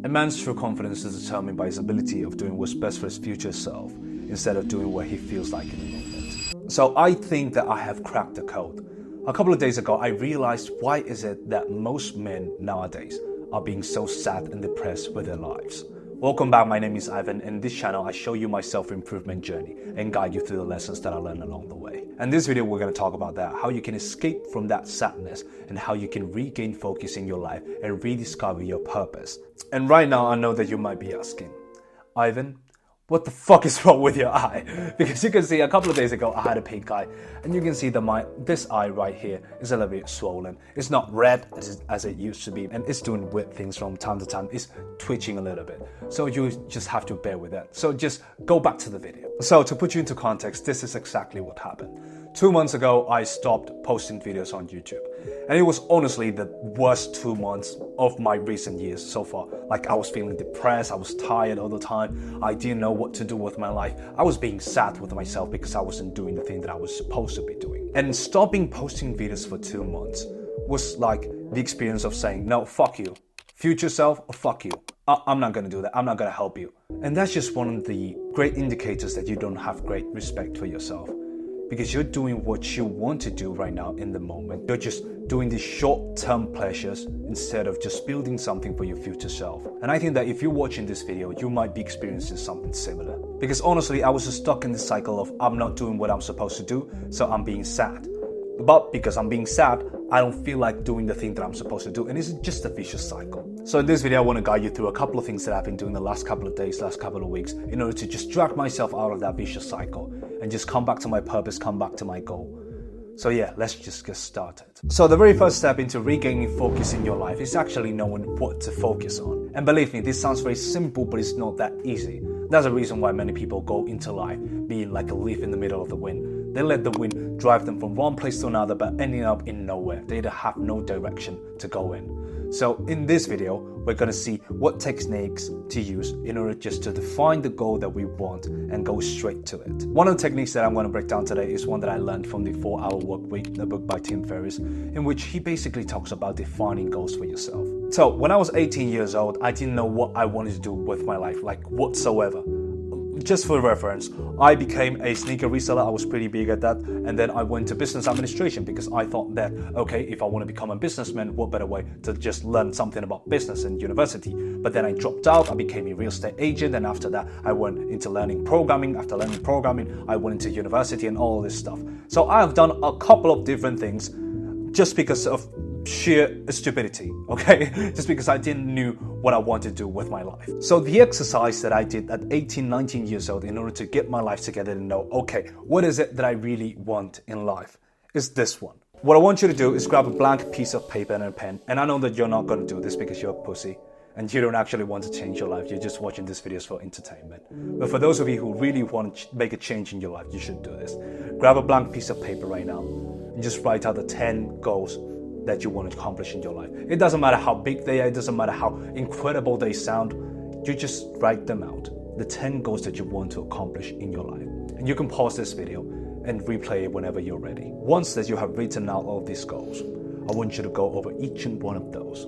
A man's true confidence is determined by his ability of doing what's best for his future self instead of doing what he feels like in the moment. So I think that I have cracked the code. A couple of days ago, I realized why is it that most men nowadays are being so sad and depressed with their lives. Welcome back, my name is Ivan, and in this channel I show you my self-improvement journey and guide you through the lessons that I learned along the way. In this video we're going to talk about that, how you can escape from that sadness and how you can regain focus in your life and rediscover your purpose. And right now I know that you might be asking, Ivan, what the fuck is wrong with your eye? Because you can see a couple of days ago I had a pink eye, and you can see that this eye right here is a little bit swollen. It's not red as it used to be, and it's doing weird things from time to time. It's twitching a little bit. So you just have to bear with that. So just go back to the video. So to put you into context, this is exactly what happened. 2 months ago, I stopped posting videos on YouTube. And it was honestly the worst 2 months of my recent years so far. Like, I was feeling depressed, I was tired all the time, I didn't know what to do with my life. I was being sad with myself because I wasn't doing the thing that I was supposed to be doing. And stopping posting videos for 2 months was like the experience of saying, no, fuck you. Future self, or fuck you. I'm not gonna do that, I'm not gonna help you. And that's just one of the great indicators that you don't have great respect for yourself. Because you're doing what you want to do right now in the moment. You're just doing these short-term pleasures instead of just building something for your future self. And I think that if you're watching this video, you might be experiencing something similar. Because honestly, I was just stuck in the cycle of I'm not doing what I'm supposed to do, so I'm being sad. But because I'm being sad, I don't feel like doing the thing that I'm supposed to do, and it's just a vicious cycle. So in this video, I want to guide you through a couple of things that I've been doing the last couple of days, last couple of weeks, in order to just drag myself out of that vicious cycle and just come back to my purpose, come back to my goal. So yeah, let's just get started. So the very first step into regaining focus in your life is actually knowing what to focus on. And believe me, this sounds very simple, but it's not that easy. That's the reason why many people go into life being like a leaf in the middle of the wind. They let the wind drive them from one place to another, but ending up in nowhere. They have no direction to go in. So in this video, we're going to see what techniques to use in order just to define the goal that we want and go straight to it. One of the techniques that I'm going to break down today is one that I learned from the 4-Hour Workweek, the book by Tim Ferriss, in which he basically talks about defining goals for yourself. So when I was 18 years old, I didn't know what I wanted to do with my life, like whatsoever. Just for reference, I became a sneaker reseller. I was pretty big at that. And then I went to business administration because I thought that, okay, if I want to become a businessman, what better way to just learn something about business in university? But then I dropped out. I became a real estate agent. And after that, I went into learning programming. After learning programming, I went into university and all this stuff. So I have done a couple of different things just because of sheer stupidity, okay? Just because I didn't know what I wanted to do with my life. So the exercise that I did at 18, 19 years old in order to get my life together and know, okay, what is it that I really want in life is this one. What I want you to do is grab a blank piece of paper and a pen. And I know that you're not going to do this because you're a pussy and you don't actually want to change your life. You're just watching these videos for entertainment. But for those of you who really want to make a change in your life, you should do this. Grab a blank piece of paper right now and just write out the 10 goals that you want to accomplish in your life. It doesn't matter how big they are, it doesn't matter how incredible they sound, you just write them out. The 10 goals that you want to accomplish in your life. And you can pause this video and replay it whenever you're ready. Once that you have written out all these goals, I want you to go over each and one of those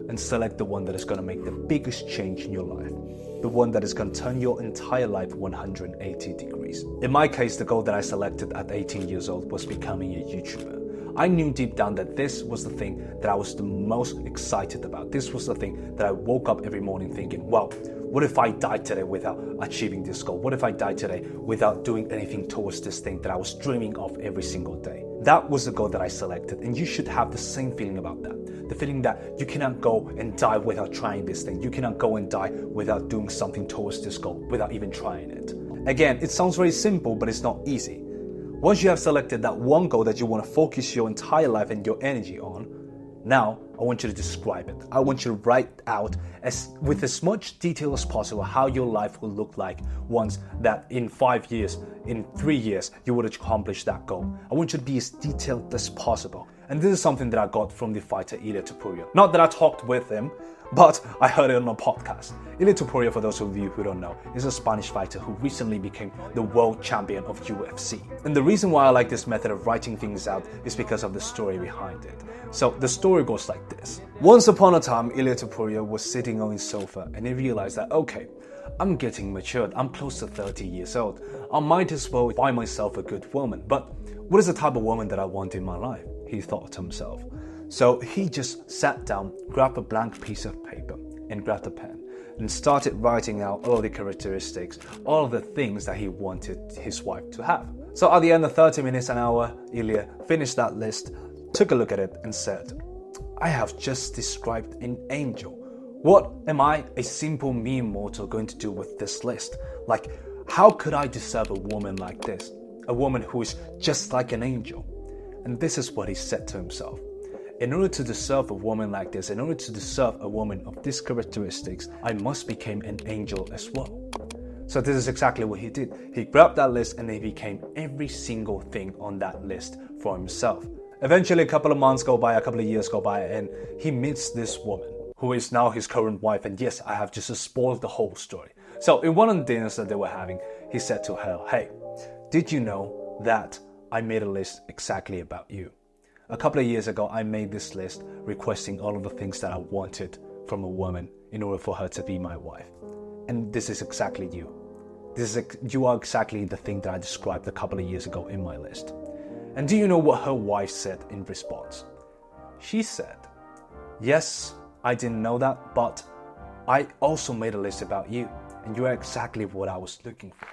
and select the one that is going to make the biggest change in your life. The one that is going to turn your entire life 180 degrees. In my case, the goal that I selected at 18 years old was becoming a YouTuber. I knew deep down that this was the thing that I was the most excited about. This was the thing that I woke up every morning thinking, wow, what if I died today without achieving this goal? What if I died today without doing anything towards this thing that I was dreaming of every single day? That was the goal that I selected, and you should have the same feeling about that. The feeling that you cannot go and die without trying this thing. You cannot go and die without doing something towards this goal, without even trying it. Again, it sounds very simple, but it's not easy. Once you have selected that one goal that you want to focus your entire life and your energy on, now I want you to describe it. I want you to write out with as much detail as possible how your life will look like once that in 5 years, in 3 years, you would accomplish that goal. I want you to be as detailed as possible. And this is something that I got from the fighter Ilia Topuria. Not that I talked with him, but I heard it on a podcast. Ilia Topuria, for those of you who don't know, is a Spanish fighter who recently became the world champion of UFC. And the reason why I like this method of writing things out is because of the story behind it. So the story goes like this. Once upon a time, Ilia Topuria was sitting on his sofa and he realized that, okay, I'm getting matured, I'm close to 30 years old, I might as well find myself a good woman, but what is the type of woman that I want in my life? He thought to himself. So he just sat down, grabbed a blank piece of paper and grabbed a pen and started writing out all the characteristics, all of the things that he wanted his wife to have. So at the end of 30 minutes, an hour, Ilia finished that list, took a look at it and said, I have just described an angel. What am I, a simple mere mortal, going to do with this list? Like, how could I deserve a woman like this? A woman who is just like an angel? And this is what he said to himself. In order to deserve a woman like this, in order to deserve a woman of these characteristics, I must become an angel as well. So this is exactly what he did. He grabbed that list and he became every single thing on that list for himself. Eventually, a couple of months go by, a couple of years go by, and he meets this woman, who is now his current wife. And yes, I have just spoiled the whole story. So in one of the dinners that they were having, he said to her, hey, did you know that I made a list exactly about you? A couple of years ago, I made this list requesting all of the things that I wanted from a woman in order for her to be my wife. And this is exactly you. You are exactly the thing that I described a couple of years ago in my list. And do you know what her wife said in response? She said, yes, I didn't know that, but I also made a list about you, and you are exactly what I was looking for.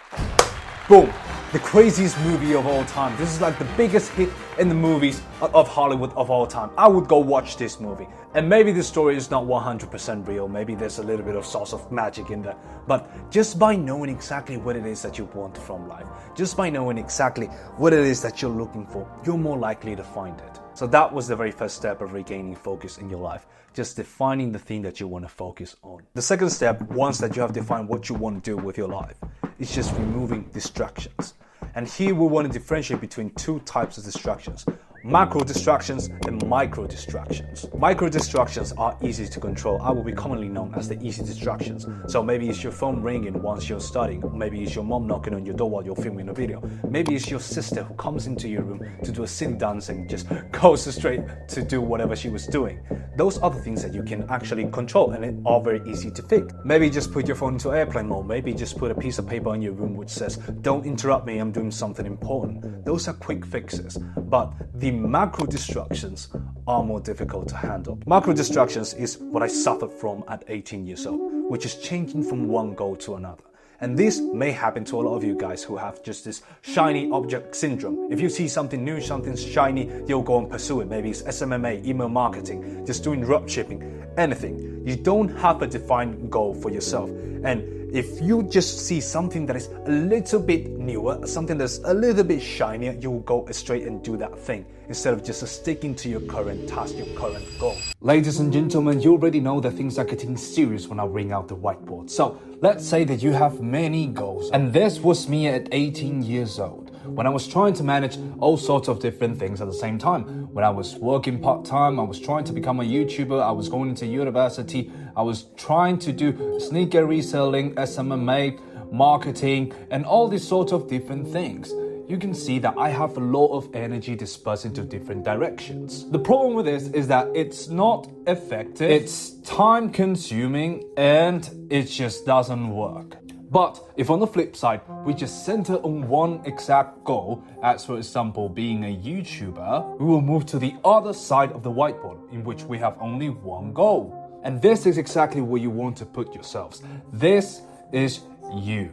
Boom! The craziest movie of all time. This is like the biggest hit in the movies of Hollywood of all time. I would go watch this movie. And maybe the story is not 100% real. Maybe there's a little bit of sauce of magic in there. But just by knowing exactly what it is that you want from life, just by knowing exactly what it is that you're looking for, you're more likely to find it. So that was the very first step of regaining focus in your life. Just defining the thing that you want to focus on. The second step, once that you have defined what you want to do with your life, is just removing distractions. And here we want to differentiate between two types of distractions. Macro distractions and micro distractions. Micro distractions are easy to control. I will be commonly known as the easy distractions. So maybe it's your phone ringing once you're studying. Maybe it's your mom knocking on your door while you're filming a video. Maybe it's your sister who comes into your room to do a silly dance and just goes straight to do whatever she was doing. Those are the things that you can actually control and are very easy to fix. Maybe just put your phone into airplane mode. Maybe just put a piece of paper in your room which says, don't interrupt me, I'm doing something important. Those are quick fixes. But the macro distractions are more difficult to handle. Macro distractions is what I suffered from at 18 years old, which is changing from one goal to another. And this may happen to a lot of you guys who have just this shiny object syndrome. If you see something new, something shiny, you'll go and pursue it. Maybe it's SMMA, email marketing, just doing drop shipping, anything. You don't have a defined goal for yourself. And if you just see something that is a little bit newer, something that's a little bit shinier, you'll go straight and do that thing instead of just sticking to your current task, your current goal. Ladies and gentlemen, you already know that things are getting serious when I bring out the whiteboard. So let's say that you have many goals. And this was me at 18 years old, when I was trying to manage all sorts of different things at the same time. When I was working part-time, I was trying to become a YouTuber, I was going into university, I was trying to do sneaker reselling, SMMA, marketing, and all these sorts of different things. You can see that I have a lot of energy dispersed into different directions. The problem with this is that it's not effective, it's time consuming, and it just doesn't work. But if on the flip side, we just center on one exact goal, as for example being a YouTuber, we will move to the other side of the whiteboard in which we have only one goal. And this is exactly where you want to put yourselves. This is you.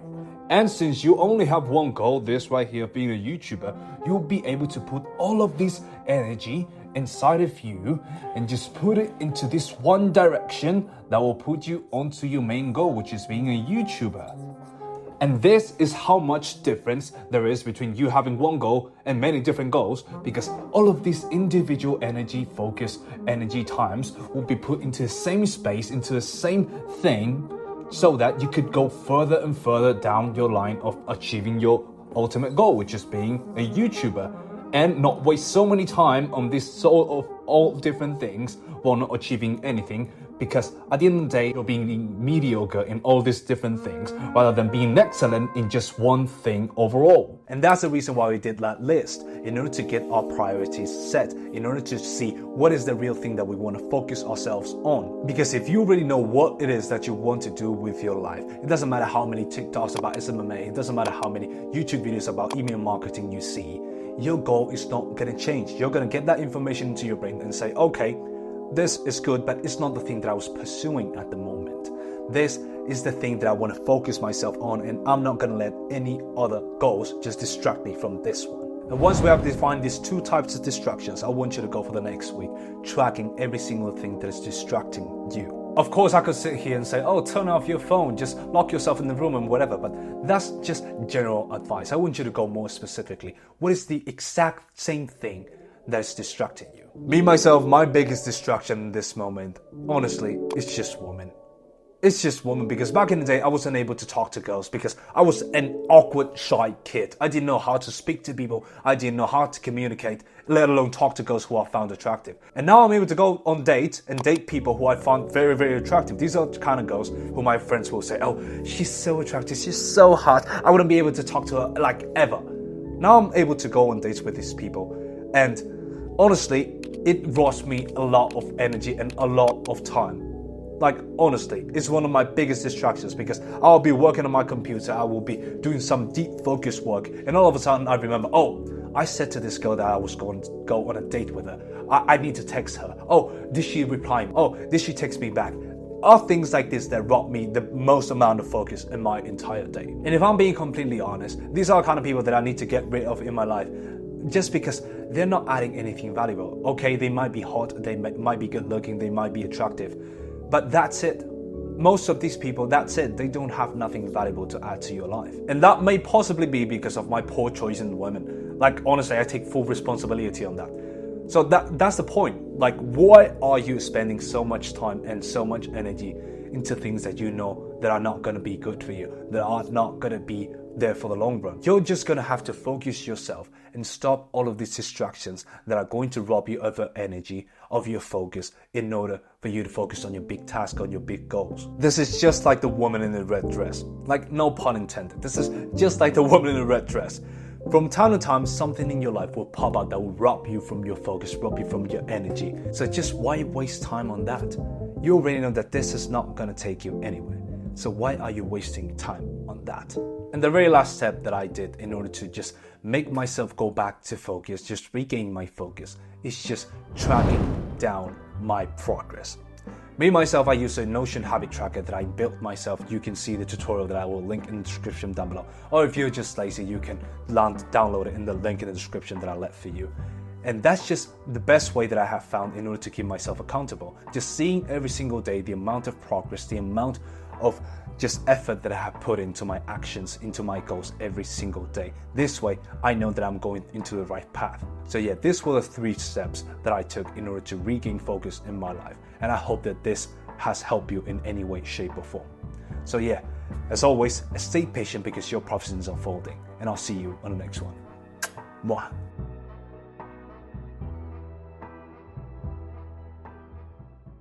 And since you only have one goal, this right here, being a YouTuber, you'll be able to put all of this energy inside of you and just put it into this one direction that will put you onto your main goal, which is being a YouTuber. And this is how much difference there is between you having one goal and many different goals, because all of these individual energy, focus, energy times will be put into the same space, into the same thing, so that you could go further and further down your line of achieving your ultimate goal, which is being a YouTuber, and not waste so many time on this sort of all different things while not achieving anything, Because at the end of the day, you're being mediocre in all these different things rather than being excellent in just one thing overall. And that's the reason why we did that list, in order to get our priorities set, in order to see what is the real thing that we want to focus ourselves on. Because if you really know what it is that you want to do with your life, it doesn't matter how many TikToks about SMA, it doesn't matter how many YouTube videos about email marketing you see, your goal is not going to change. You're going to get that information into your brain and say, okay, this is good, but it's not the thing that I was pursuing at the moment. This is the thing that I want to focus myself on, and I'm not going to let any other goals just distract me from this one. And once we have defined these two types of distractions, I want you to go for the next week, tracking every single thing that is distracting you. Of course, I could sit here and say, oh, turn off your phone, just lock yourself in the room and whatever, but that's just general advice. I want you to go more specifically. What is the exact same thing that is distracting you? Me, myself, my biggest distraction in this moment, honestly, is just women. It's just women, because back in the day, I wasn't able to talk to girls because I was an awkward, shy kid. I didn't know how to speak to people. I didn't know how to communicate, let alone talk to girls who I found attractive. And now I'm able to go on dates and date people who I found very, very attractive. These are the kind of girls who my friends will say, oh, she's so attractive, she's so hot, I wouldn't be able to talk to her like ever. Now I'm able to go on dates with these people, and honestly, it robs me a lot of energy and a lot of time. Like, honestly, it's one of my biggest distractions, because I'll be working on my computer, I will be doing some deep focus work, and all of a sudden I remember, oh, I said to this girl that I was going to go on a date with her. I need to text her. Oh, did she reply me? Oh, did she text me back? Are things like this that rob me the most amount of focus in my entire day. And if I'm being completely honest, these are the kind of people that I need to get rid of in my life, just because they're not adding anything valuable. Okay, they might be hot, they might be good looking, they might be attractive, but that's it. Most of these people, that's it. They don't have nothing valuable to add to your life. And that may possibly be because of my poor choice in women. Like, honestly, I take full responsibility on that. So that's the point. Like, why are you spending so much time and so much energy into things that you know that are not going to be good for you, that are not going to be there for the long run? You're just going to have to focus yourself and stop all of these distractions that are going to rob you of your energy, of your focus, in order for you to focus on your big task, on your big goals. This is just like the woman in the red dress. Like, no pun intended. This is just like the woman in the red dress. From time to time, something in your life will pop out that will rob you from your focus, rob you from your energy. So just why waste time on that? You already know that this is not going to take you anywhere. So why are you wasting time on that? And the very last step that I did in order to just make myself go back to focus, just regain my focus, is just tracking down my progress. Me, myself, I use a Notion habit tracker that I built myself. You can see the tutorial that I will link in the description down below. Or if you're just lazy, you can download it in the link in the description that I left for you. And that's just the best way that I have found in order to keep myself accountable. Just seeing every single day the amount of progress, the amount of just effort that I have put into my actions, into my goals every single day. This way, I know that I'm going into the right path. So yeah, these were the 3 steps that I took in order to regain focus in my life. And I hope that this has helped you in any way, shape or form. So yeah, as always, stay patient because your prophecy is unfolding. And I'll see you on the next one. Mwah.